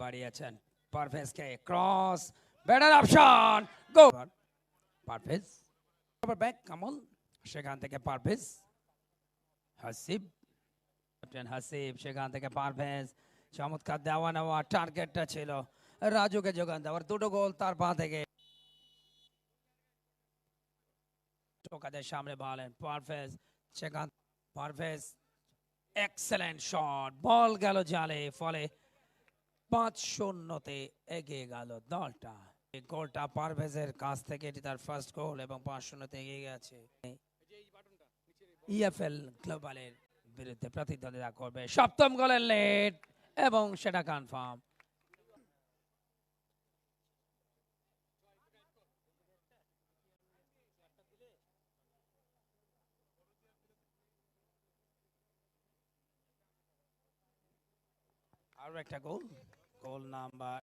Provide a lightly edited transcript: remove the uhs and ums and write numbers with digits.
বাড়িয়েছেন পারভেজকে cross better option গো Parvez back কামল সেখান থেকে পারভেজ হাসিব ক্যাপ্টেন হাসিব সেখান থেকে পারভেজ চমৎকার দেওয়া নেওয়া টার্গেটটা ছিল রাজুকে যোগান দেওয়ার দুটো গোল তার পা থেকে টোকাদের সামনে বলেন পারভেজ সেখান পারভেজ এক্সেলেন্ট শট বল গেল জালে ফলে 5-0 এগিয়ে গেল দলটা এই গোলটা পারভেজের কাছ থেকে এটি তার ফার্স্ট গোল এবং 5-0 এগিয়ে গেছে ইএফএল গ্লোবালের বিরুদ্ধে প্রতিদ্বন্দ্বিতা করবে সপ্তম গোলের লেট এবং সেটা কনফার্ম আরো একটা গোল গোল নাম্বার